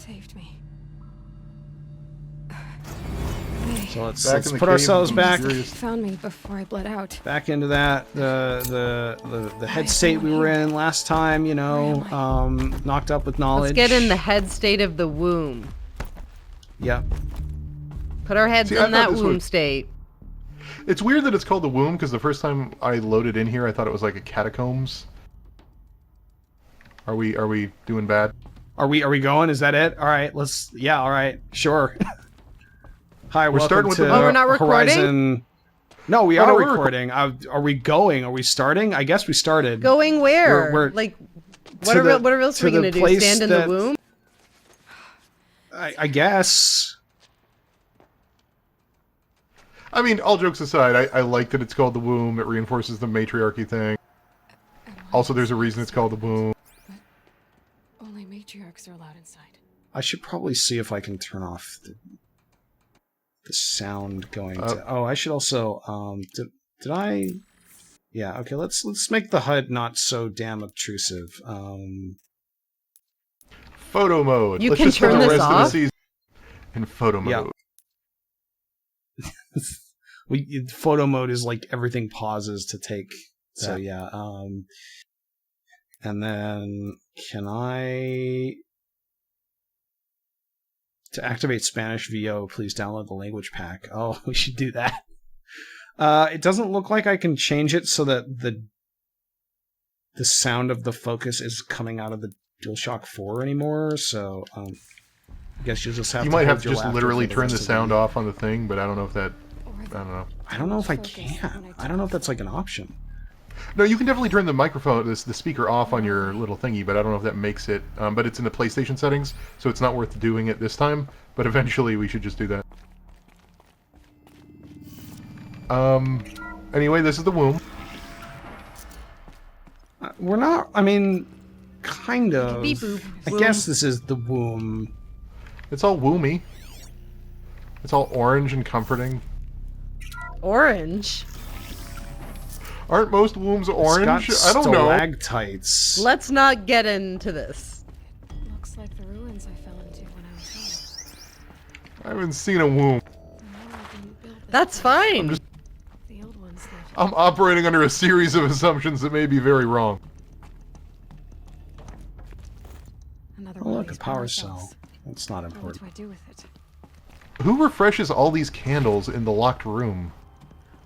saved me. So let's put ourselves back. Found me before I bled out. Back into that the head state we were in last time. You know, knocked up with knowledge. Let's get in the head state of the womb. Yep. Put our heads in that womb state. It's weird that it's called the womb, because the first time I loaded in here, I thought it was like a catacombs. Are we doing bad? Are we going? Is that it? All right, let's. Yeah, all right, sure. Hi, we're starting with to we're not recording? Horizon. No, we are recording. Are we going? Are we starting? I guess we started. Going where? We're like, what else are we gonna do? Stand in the womb? I guess. I mean, all jokes aside, I like that it's called the womb. It reinforces the matriarchy thing. Also, there's a reason it's called the womb. But only matriarchs are allowed inside. I should probably see if I can turn off the sound going to... Oh, I should also... Did I... Yeah, okay, let's make the HUD not so damn obtrusive. Photo mode. You can turn this off? In photo mode. Yeah. Photo mode is like everything pauses to take... So yeah, and then can I... To activate Spanish VO, please download the language pack. Oh, we should do that. It doesn't look like I can change it so that the sound of the focus is coming out of the DualShock 4 anymore, so I guess you'll just have to... You might have to just literally turn the sound off on the thing, but I don't know if that... I don't know. I don't know if I can. I don't know if that's like an option. No, you can definitely turn the microphone, the speaker off on your little thingy, but I don't know if that makes it... but it's in the PlayStation settings, so it's not worth doing it this time, but eventually we should just do that. Anyway, this is the womb. We're not... I mean, kind of. Beep boop. I guess this is the womb. It's all woomy. It's all orange and comforting. Orange? Aren't most wombs orange? It's got I don't know. stalactites. Let's not get into this. Looks like the ruins I fell into when I was young. I haven't seen a womb. That's fine. The old ones that... I'm operating under a series of assumptions that may be very wrong. Oh, look, a power cell. That's not important. What do I do with it? Who refreshes all these candles in the locked room?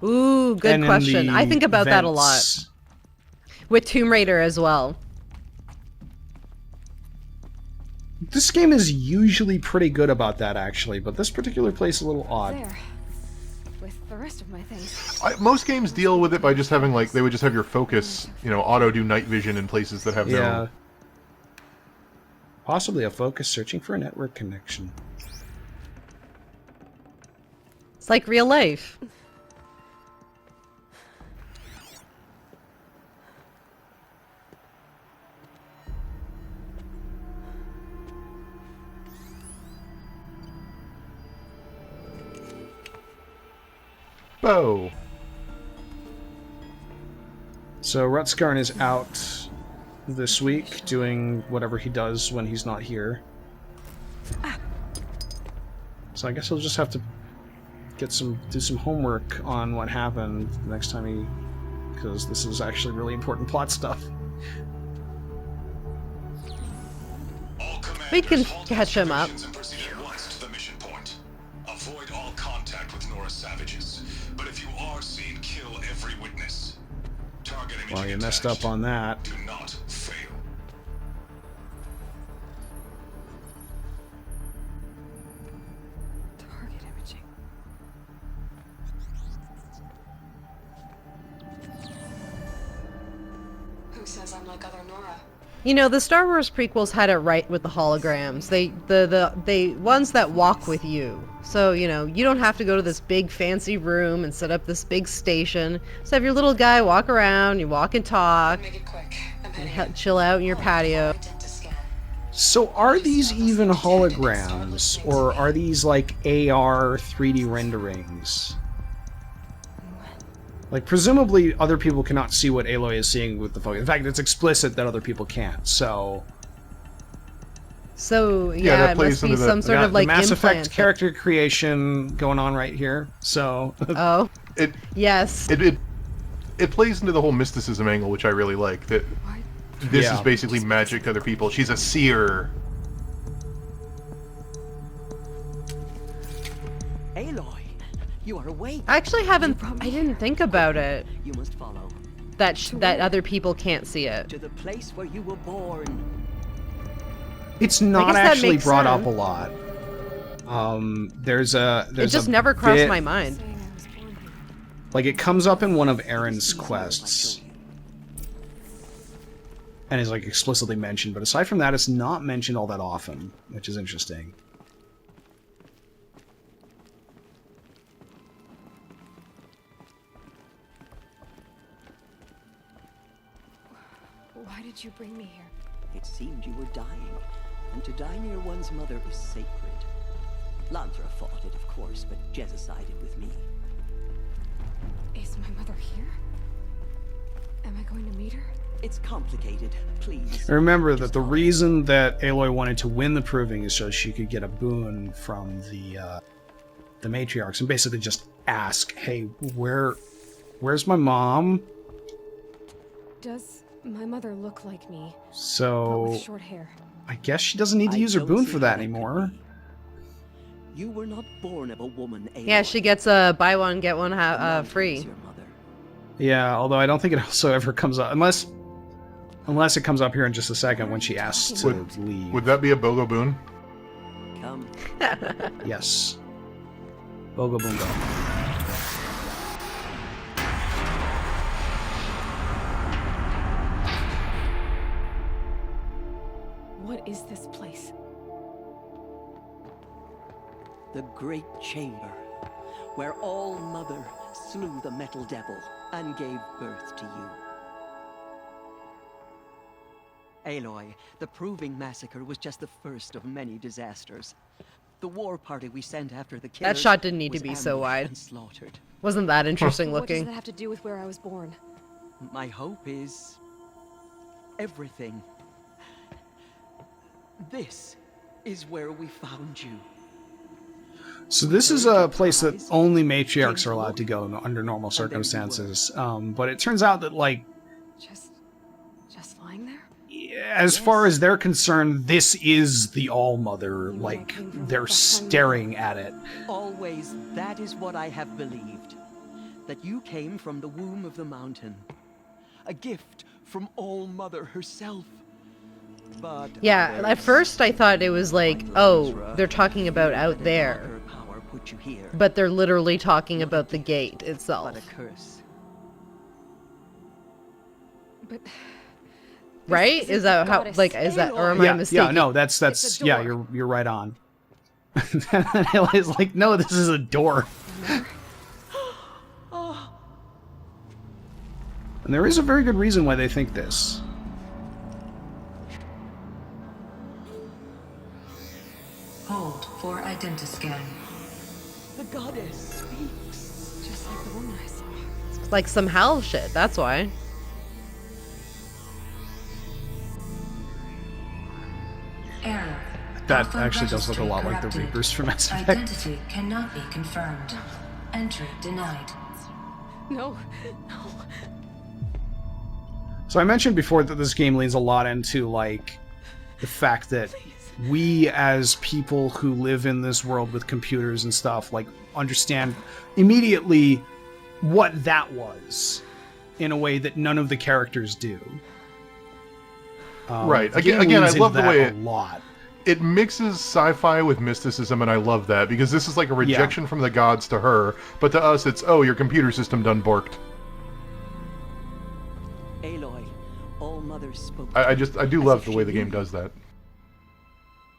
Ooh, good question. I think about that a lot. vents. With Tomb Raider as well. This game is usually pretty good about that, actually, but this particular place is a little odd. There. With the rest of my things. Most games deal with it by just having, like, they would just have your focus, you know, auto do night vision in places that have no... Possibly a focus searching for a network connection. It's like real life. Bow. So Rutskarn is out this week, doing whatever he does when he's not here. So I guess he'll just have to do some homework on what happened the next time he... because this is actually really important plot stuff. We can catch him up. Avoid all contact with Nora savages. But if you are seen, kill every witness. Target imaging Well, you messed attached. up on that. Do not fail. Target imaging. Who says I'm like other Nora? You know, the Star Wars prequels had it right with the holograms. They ones that walk with you. So, you know, you don't have to go to this big fancy room and set up this big station. Just have your little guy walk around, you walk and talk, Make it quick. I'm and chill out in your patio. So are these even holograms, or are these like AR 3D renderings? Like, presumably other people cannot see what Aloy is seeing with the focus. In fact, it's explicit that other people can't, so... So Yeah, yeah, that it plays must be into the- some We sort got of like the Mass implant. Effect character creation going on right here. So Oh, It yes. it plays into the whole mysticism angle, which I really like. That Why? this Yeah. is basically magic to other people. She's a seer. Aloy, you are awake. I actually haven't. I didn't think about it. You must follow That other people can't see it. to the place where you were born. it's not guess that actually makes brought up sense. a lot. There's a It just a never crossed bit- my mind. Saying I was born here. Like it comes up in one of Aaron's It's easier if I quests show you. and is like explicitly mentioned, but aside from that, it's not mentioned all that often, which is interesting. Why did you bring me here? It seemed you were dying, and to die near one's mother is sacred. Lantra fought it, of course, but Jezza sided with me. Is my mother here? Am I going to meet her? It's complicated. Please. And remember that just the follow. reason that Aloy wanted to win the proving is so she could get a boon from the matriarchs and basically just ask, "Hey, where's my mom?" Does my mother look like me, but So with short hair? I guess she doesn't need to I use her don't boon see for how that could anymore. be. You were not born of a woman, Aloy. Yeah, she gets a buy one get one Lantra is free. your mother. Yeah, although I don't think it also ever comes up unless it comes up here in just a second when she asks to leave. Would that be a BOGO boon? Come. Yes. Bogo Bungo. What is this place? The Great Chamber, where All Mother slew the Metal Devil and gave birth to you. Aloy, the Proving Massacre was just the first of many disasters. The war party we sent after the killers That shot didn't need to was be so ambushed wide. and slaughtered. Wasn't that interesting What does looking? that have to do with where I was born? My hope is everything. This is where we found you. So this is a place that only matriarchs are allowed to go under normal circumstances. But it turns out that, like, Just lying there? as far as they're concerned, this is the All-Mother. Like, they're staring at it. Always, that is what I have believed. That you came from the womb of the mountain. A gift from All Mother herself. But Yeah, at first I thought it was like, oh, they're talking about out there. Her power put you here, But they're literally talking about the gate itself. but a curse. But Right? This Is is that the how, goddess like, is that, or am I Yeah, mistaken? yeah, no, that's It's a yeah, door. you're right on. And Ellie's like, no, this is a door. And there is a very good reason why they think this. Hold for identiscan. The goddess speaks. just like the woman I saw. Like some hell shit, that's why. Error. That Alpha actually does look a lot like the registry Reapers from Mass Effect. Identity cannot be confirmed. Entry denied. No, no. So I mentioned before that this game leans a lot into, like, the fact that we as people who live in this world with computers and stuff, like, understand immediately what that was in a way that none of the characters do. Right. The game Again, I leans love into the way that a lot. It mixes sci-fi with mysticism, and I love that, because this is like a rejection from the gods to her, but to us it's, oh, your computer system done borked. Aloy, All Mother spoke. I do as love if the she way the knew game you. does that.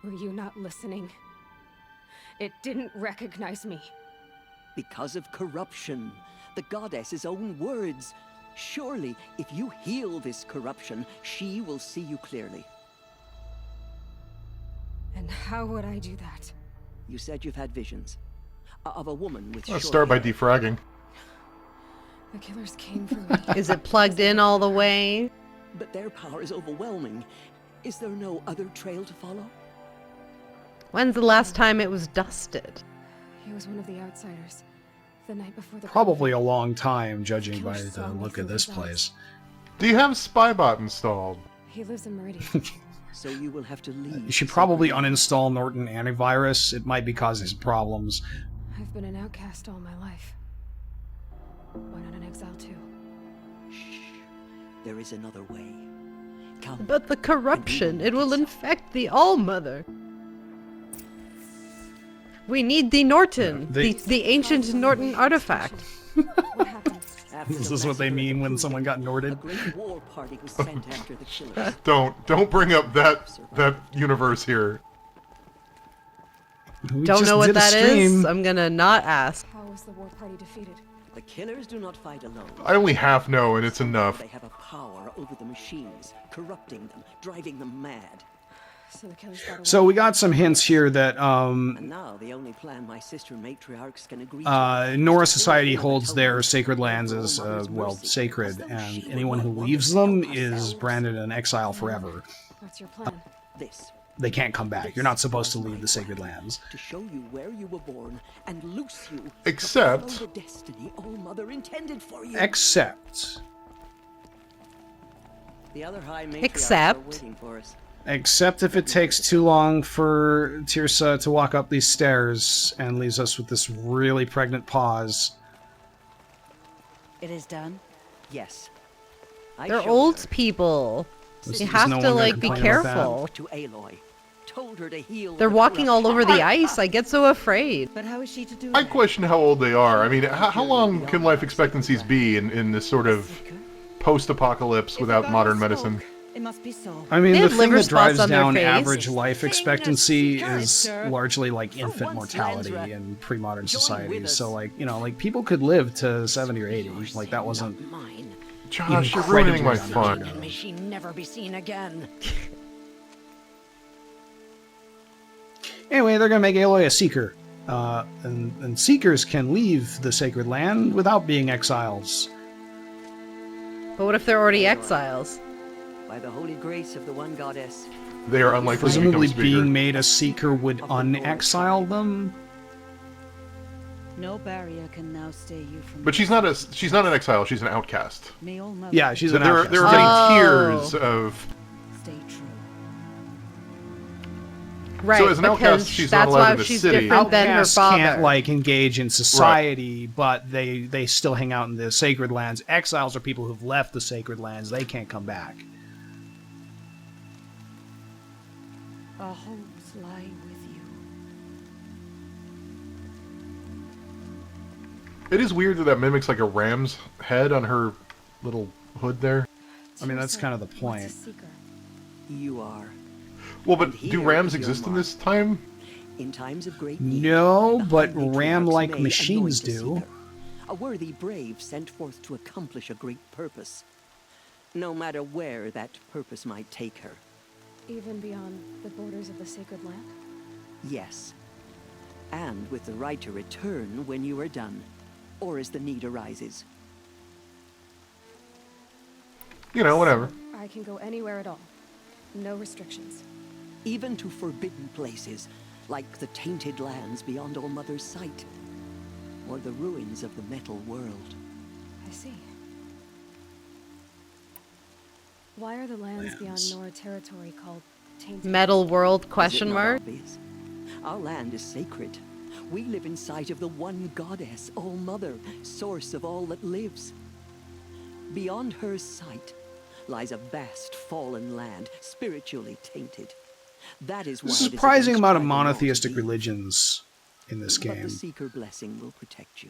Were you not listening? It didn't recognize me. Because of corruption. The goddess's own words. Surely, if you heal this corruption, she will see you clearly. And how would I do that? You said you've had visions. Of a woman with Let's short start by hair. defragging. The killers came for me. Is it plugged in all the way? But their power is overwhelming. Is there no other trail to follow? When's the last time it was dusted? He was one of the outsiders. The night before the Probably a conflict. long time, judging by Killer the saw me look through of this his eyes. place. Do you have Spybot installed? He lives in Meridian. So you will have to leave. You should the probably sacred land. uninstall Norton Antivirus. It might be causing some problems. I've been an outcast all my life. Why not an exile too? There is another way. Come. But the corruption, it will infect the All-Mother. We need the Norton, Yeah, the ancient Norton artifact. What happened? After This the is what they massacre at mean the when Proving, someone got a Norted. great war party was sent after the killers. Don't bring up that universe here. We Don't just know what did a that is. stream. I'm gonna not ask. How was the war party defeated? The killers do not fight alone. I only half know, and it's enough. They have a power over the machines, corrupting them, driving them mad. So the killers got away. So we got some hints here that And now the only plan my sister matriarchs can agree to. Nora Society holds their sacred lands as, well, sacred, and anyone who leaves them is branded an exile forever. What's your plan? This, They can't come back. You're not supposed to leave the sacred lands. to show you where you were born and loose you. to Except- follow the destiny All Mother intended for you. Except... The other high matriarchs Except- are waiting for us. Except if it takes too long for Tirsa to walk up these stairs and leaves us with this really pregnant pause. It is done. Yes. I They're showed old her. people. Is You no have one to, gonna like, be complain about that? careful. To Aloy. Told her to heal. They're the walking all over corruption. the ice. I get so afraid. But how is she to do I that? question how old they are. I mean, how long can life expectancies be in this sort of post-apocalypse without modern medicine? It must be so. I mean, They the have thing liver that spots drives on their down face. average life expectancy Courage, is sir. largely like infant once mortality Lansra, in pre-modern join society. with us. So, like, you know, like people could live to 70 or 80. Like that wasn't. Not mine. Josh, you're Incredibly ruining my underrated. fun. And may she never be seen again. Anyway, they're gonna make Aloy a seeker, and seekers can leave the sacred land without being exiles. But what if they're already exiles? By the holy grace of the one goddess. They are unlikely to become Presumably, a speaker. being made a seeker would unexile them. No barrier can now stay you from. But she's not an exile. She's an outcast. May all mother Yeah, she's So an there outcast. are many Oh. tiers of. stay true. Right, as an outcast, because she's not that's allowed why in the she's city. different than her Outcasts father. can't like engage in society, but they still hang out in the sacred lands. Exiles are people who've left the sacred lands; they can't come back. Our homes lie with you. It is weird that mimics like a ram's head on her little hood there. I mean, that's kind of the What's point. a seeker? You are. Well, but And do here rams is your exist in mark. this time? In times of great need. No, the but high matriarchs ram-like may machines anoint a do. seeker, a worthy brave sent forth to accomplish a great purpose. No matter where that purpose might take her. Even beyond the borders of the sacred land? Yes. And with the right to return when you are done. Or as the need arises. You know, whatever. I can go anywhere at all. No restrictions. Even to forbidden places, like the tainted lands beyond All Mother's sight. Or the ruins of the metal world. I see. Why are the lands beyond Nora territory called tainted? Metal world Is question it not mark? obvious? Our land is sacred. We live in sight of the one goddess, All Mother, source of all that lives. Beyond her sight lies a vast fallen land, spiritually tainted. That is why There's a it is surprising against amount of tribal law to monotheistic leave. religions in this But game. the Seeker blessing will protect you.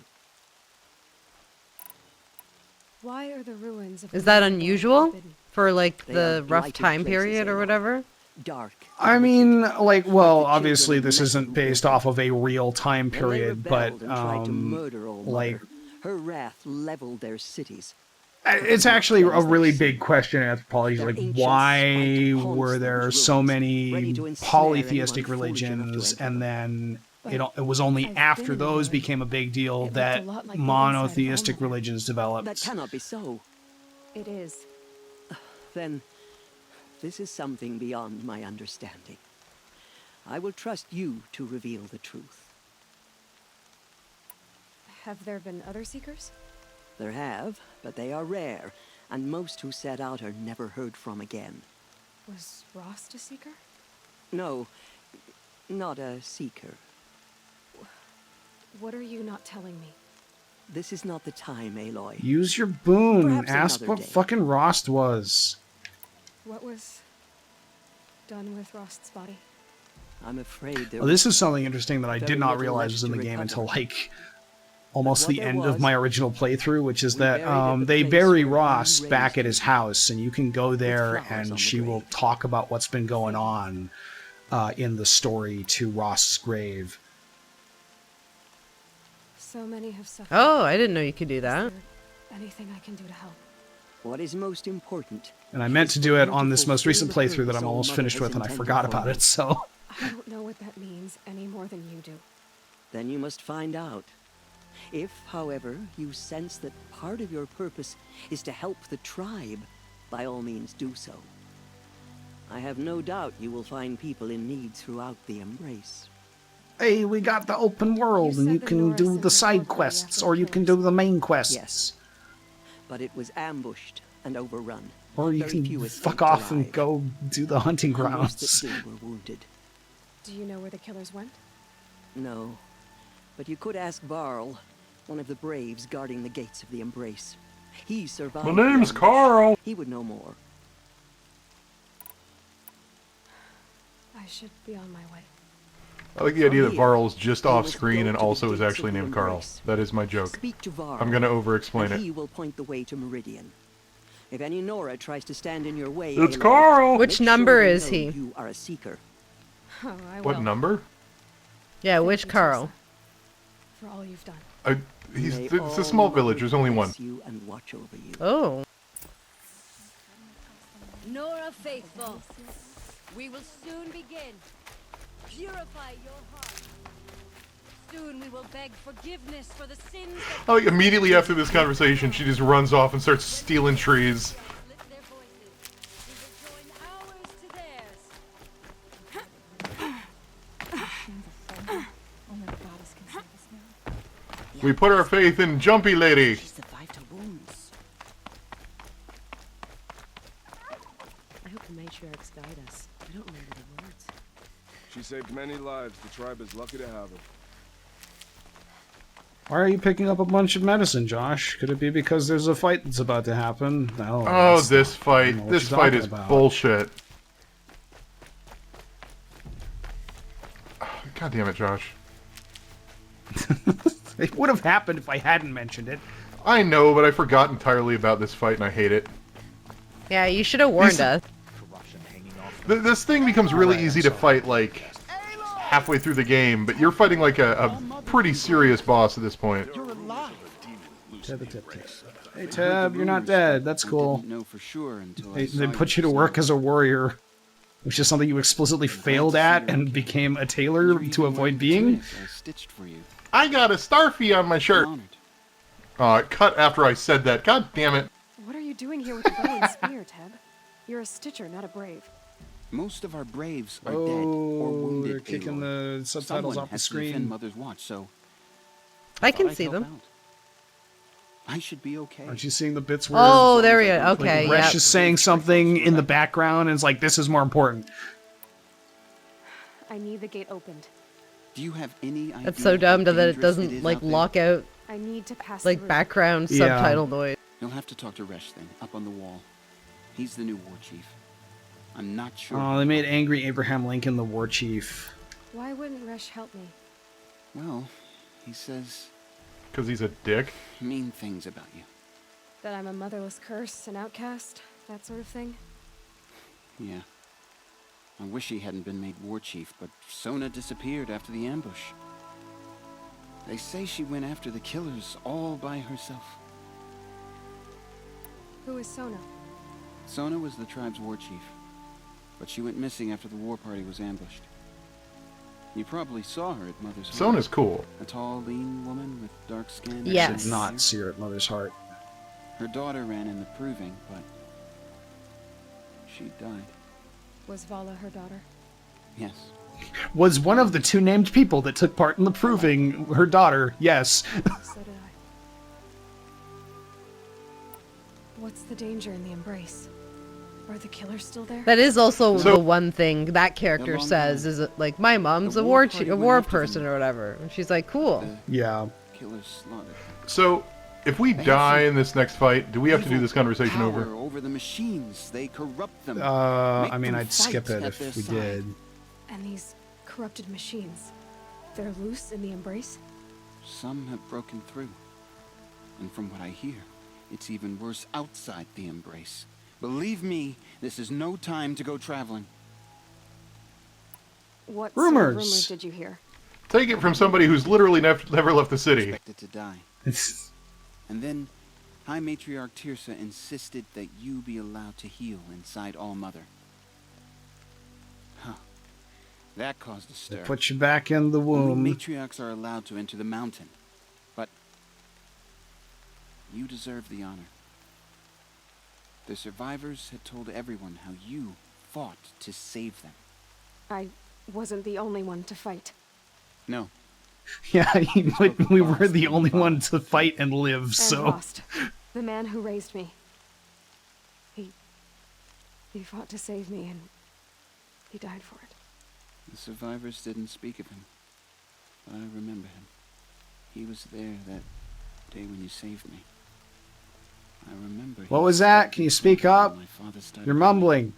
Why are the ruins of Is the that land unusual forbidden? for like They the are rough blighted time places, period or Aloy. whatever? Dark. I and mean, wicked. like, well, Like the obviously children of this men isn't who based built off of a real time When they period, but rebelled and tried to murder All like, Mother, her wrath leveled their cities. it's actually a really big question in anthropology. Their Like, ancient why spite haunts were there those so ruins, many ready to ensnare polytheistic anyone foolish enough to religions, enter and them. then it was only I've after been in those there. became a big deal It looked that a lot like the inside of monotheistic Alma. religions That developed. cannot be so. It is. Then, this is something beyond my understanding. I will trust you to reveal the truth. Have there been other Seekers? There have, but they are rare, and most who set out are never heard from again. Was Rost a Seeker? No, not a Seeker. What are you not telling me? This is not the time, Aloy. Use your boon. Perhaps Ask another what day. fucking Rost was. What was done with Rost's body? I'm afraid there Well, this is something interesting that I very did not little realize left was in to the game recover. until like almost But the what there end of was, my original playthrough, which is we that buried at the they place bury where Ross we back raised at his him. house, and you can go there flowers on and the she will grave. talk about what's been going on in the story to Ross's grave. So many have suffered. Oh, I didn't know you could do Is that. there anything I can do to help? What is most important? And I meant is to for do it you on to this most recent fulfill the playthrough that purpose I'm almost All finished Mother with, and I has forgot intended about for it, so... I don't know what that means any more than you do. Then you must find out. If, however, you sense that part of your purpose is to help the tribe, by all means do so. I have no doubt you will find people in need throughout the Embrace. Hey, we got the open world, You and said you the can Nora do sent the their side dog party quests, after or the you can killers. do the main quests. Yes. But it was ambushed and overrun. Or you Very few can escaped fuck off alive. and go do the hunting And most grounds. that did were wounded. Do you know where the killers went? No. But you could ask Varl, one of the braves guarding the gates of the Embrace. He survived. My the name's ambush. Carl. He would know more. I should be on my way. I like the idea that From here, Varl's just you off must screen go and to the also is gates actually of the named Carl. Embrace. That is my joke. Speak to Varl. I'm gonna over-explain and it. he will point the way to Meridian. If any Nora tries to stand in your way, It's Aloy, Carl! Which make sure number they is know he? You are a seeker. Oh, I What will. number? Yeah, Thank which you, Carl? Tessa, for all you've done. May It's a all small Mother village. There's only one. bless you and watch over you. Oh. Nora faithful, we will soon begin. Purify your heart. Soon we will beg forgiveness for the sins that Like immediately after this conversation, she just runs off and starts stealing trees. lift their voices. We will join ours to theirs. Only the goddess can save us now. We put our faith in Jumpy Lady. She survived her wounds. I hope the matriarchs guide us. I don't remember the words. She saved many lives. The tribe is lucky to have her. Why are you picking up a bunch of medicine, Josh? Could it be because there's a fight that's about to happen? No. Oh, that's this not- I don't fight. know what This you're fight talking is about. bullshit. God damn it, Josh. It would have happened if I hadn't mentioned it. I know, but I forgot entirely about this fight and I hate it. Yeah, you should have warned These- us. This thing becomes really easy to fight, like, halfway through the game, but you're fighting, like, a pretty serious boss at this point. Tab, tab, tab. Hey, Tab, you're not dead. That's cool. Didn't know for sure until They put you to work as a warrior, which is something you explicitly failed at and became a tailor to avoid being. I stitched for you. I got a starfy on my shirt! It cut after I said that. God damn it. What are you doing here with a bow and spear, Teb? You're a stitcher, not a brave. Most of our braves are dead or Oh, wounded. they're kicking Aloy. the subtitles Someone off the has to defend screen. Mother's watch, so I can I'd see help them. out. I should be okay. Aren't you seeing the bits where Oh, there we go. Okay, like, Resh yep. is saying something in the background and it's like, this is more important. I need the gate opened. Do you have any idea? That's so dumb how that it dangerous doesn't is like out there? lock out I need to pass like through. background Yeah. subtitle noise. You'll have to talk to Resh then, up on the wall. He's the new war chief. I'm not sure. Oh, they made angry Abraham Lincoln the war chief. Why wouldn't Resh help me? Well, he says Because he's a dick. mean things about you. That I'm a motherless curse, an outcast, that sort of thing? Yeah. I wish he hadn't been made war chief, but Sona disappeared after the ambush. They say she went after the killers all by herself. Who is Sona? Sona was the tribe's war chief, but she went missing after the war party was ambushed. You probably saw her at Mother's Home. Sona's cool. A tall, lean woman with dark skin. and Yes. Did shiny not hair. see her at Mother's Heart. Her daughter ran in the proving, but she died. Was Vala her daughter? Yes. was one of the 2 named people that took part in the proving her daughter. Yes. So did I. What's the danger in the embrace? Are the killers still there? That is also So- the one thing that character says, is it, like, my mom's a war person or whatever. And she's like, cool. Yeah. Killers slaughtered. So, if we die in this next fight, do we have to do this conversation over? Over the machines, they corrupt them. I mean, I'd skip it if we did. And these corrupted machines, they're loose in the embrace? Some have broken through. And from what I hear, it's even worse outside the embrace. Believe me, this is no time to go traveling. What Rumors. rumors did you hear? Take it from somebody who's literally never left the city. Expected to die. And then, High Matriarch Tirsa insisted that you be allowed to heal inside All Mother. Huh. That caused a stir. Put you back in the Only womb. matriarchs are allowed to enter the mountain. But you deserve the honor. The survivors had told everyone how you fought to save them. I wasn't the only one to fight. No. Yeah, we were the only one to fight and live, And so... lost. The man who raised me. He fought to save me, and he died for it. The survivors didn't speak of him, but I remember him. He was there that day when you saved me. I remember. What was that? Can you speak up? You're mumbling.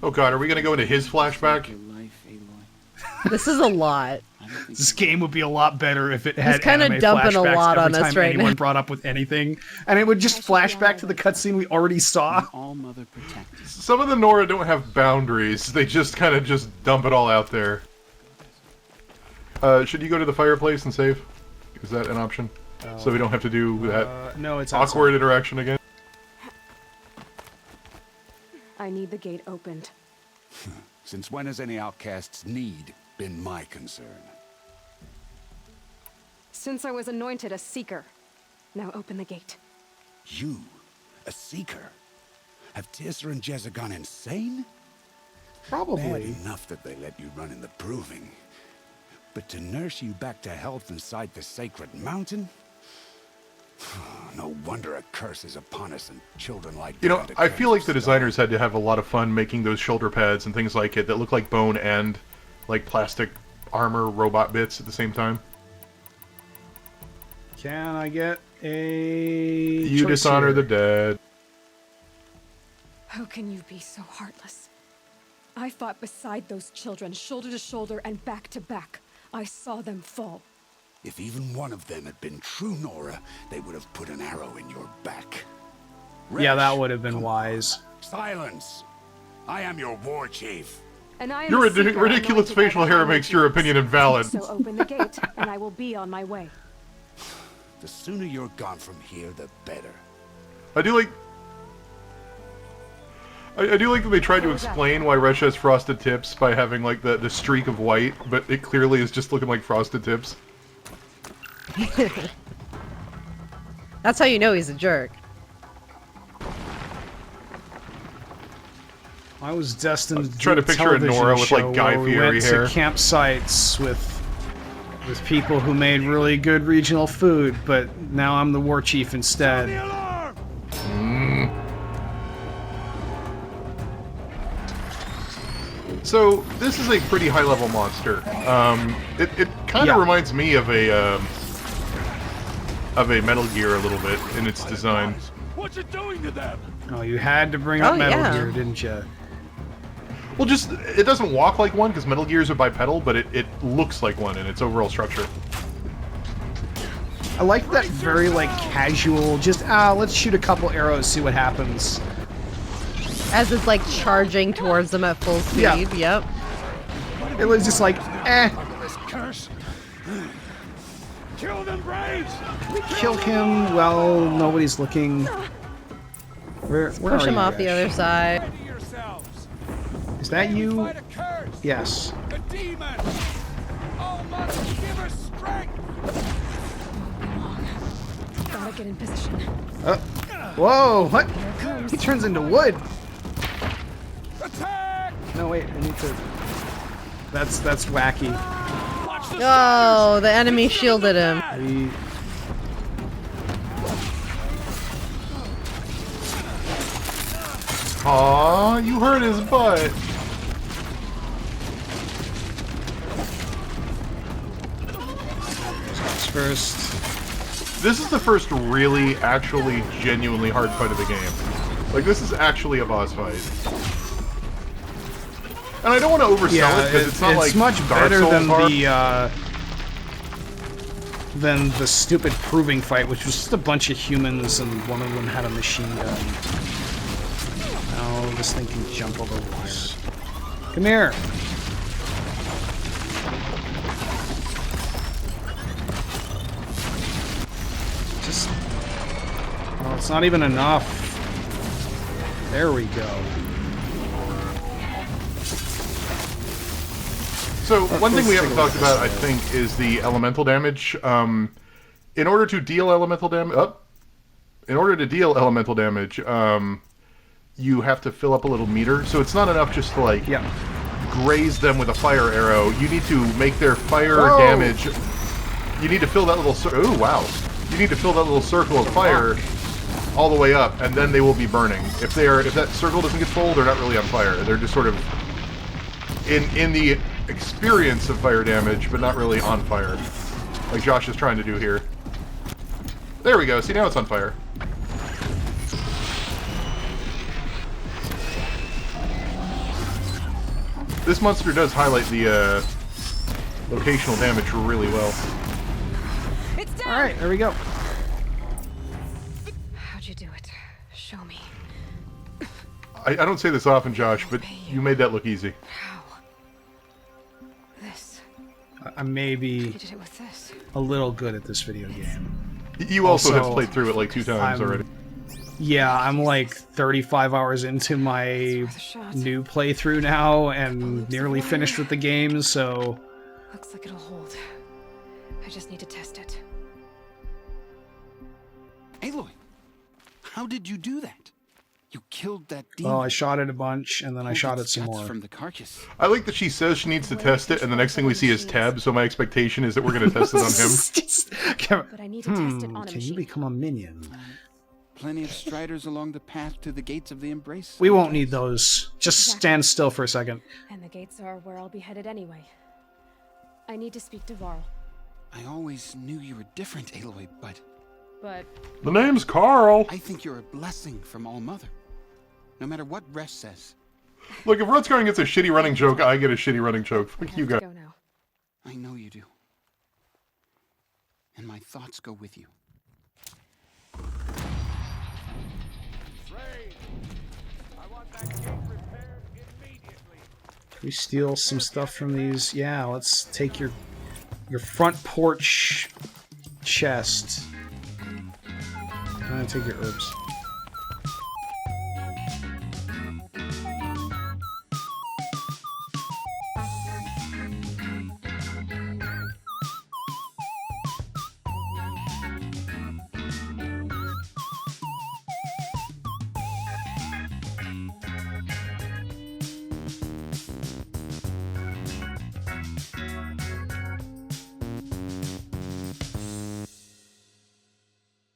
Oh god, are we gonna go into his flashback? This is a lot. This game would be a lot better if it had He's kinda anime dumping a flashbacks lot every on us time right anyone now. brought up with anything, and it would just flash back to the cutscene we already saw. All Mother protected. Some of the Nora don't have boundaries. They just kind of just dump it all out there. Should you go to the fireplace and save? Is that an option? So we don't have to do that No, it's awkward outside. interaction again? I need the gate opened. Since when has any outcast's need been my concern? Since I was anointed a seeker. Now open the gate. You, a seeker? Have Tirsa and Jezza gone insane? Probably. Bad enough that they let you run in the proving. But to nurse you back to health inside the sacred mountain? No wonder a curse is upon us and children like You know, that I feel like the designers had to have a lot of fun making those shoulder pads and things like it that look like bone and like plastic armor robot bits at the same time. Can I get a... You choice dishonor here? the dead. How can you be so heartless? I fought beside those children, shoulder to shoulder and back to back. I saw them fall. If even one of them had been true Nora, they would have put an arrow in your back. Yeah, that would have been wise. Silence! I am your war chief. And I am Your a seeker ridiculous anointed by facial the hair High makes your opinion invalid. So open the gate, and I will be on my way. The sooner you're gone from here, the better. I do like that they tried to explain why Resha has frosted tips by having like the streak of white, but it clearly is just looking like frosted tips. That's how you know he's a jerk. I was destined to trying do to picture a television Nora with, like, show Guy where we Fieri went to hair. campsites with people who made really good regional food, but now I'm the war chief instead. So this is a pretty high-level monster. It kind of reminds me of a Metal Gear a little bit in its design. What you doing to them? Oh, you had to bring up Oh, Metal yeah. Gear, didn't you? Well, just it doesn't walk like one because Metal Gears are bipedal, but it looks like one in its overall structure. I like that very, like, casual, just, let's shoot a couple arrows, see what happens. As it's like charging towards them at full speed. Yeah. Yep. It was just like, This curse. Kill them, braves! kill him, well, nobody's looking. Where Push are him you off the guys? other side. Is that you? Fight a curse. Yes. The demon. Oh, mother, give her strength. Gotta get in position. Whoa, what? He turns into wood. Attack! No, wait, I need to... That's wacky. Oh, the enemy shielded him. Aw, you hurt his butt. First. This is the first really, actually, genuinely hard fight of the game. Like, this is actually a boss fight. And I don't want to oversell it, because it's not like much Dark better Souls than hard. the stupid proving fight, which was just a bunch of humans and one of them had a machine gun. Oh, this thing can jump over wires. Come here. Just... Oh, it's not even enough. There we go. So, one thing we haven't talked about, I think, is the elemental damage. In order to deal elemental damage... in order to deal elemental damage, you have to fill up a little meter. So it's not enough just to, like, graze them with a fire arrow. You need to make their fire damage... You need to fill that little... Ooh, wow. You need to fill that little circle of fire all the way up, and then they will be burning. If that circle doesn't get full, they're not really on fire. They're just sort of in the experience of fire damage, but not really on fire, like Josh is trying to do here. There we go. See, now it's on fire. This monster does highlight the locational damage really well. All right, there we go. How'd you do it? Show me. I don't say this often, Josh, but you made that look easy. This. I may be You did it with this. a little good at this video game. You also have played through it like 2 times already. Yeah, I'm like 35 hours into my new playthrough now and nearly finished with the game, so... Looks like it'll hold. I just need to test it. Aloy, how did you do that? You killed that demon. Well, I shot it a bunch, and then I shot it some more. From the carcass. I like that she says she needs to test it, and the next thing we see is Tab, so my expectation is that we're going to test it on him. But I need to test it on a can machine. you become a minion? Plenty of striders along the path to the gates of the Embrace. We won't need those. Just stand still for a second. And the gates are where I'll be headed anyway. I need to speak to Varl. I always knew you were different, Aloy, but... The name's Carl! I think you're a blessing from All Mother. No matter what Resh says. Look, if Rutskarn gets a shitty running joke, I get a shitty running joke. Fuck you guys. I know you do. And my thoughts go with you. Can we steal some stuff from these? Yeah, let's take your front porch chest. I'm gonna take your herbs.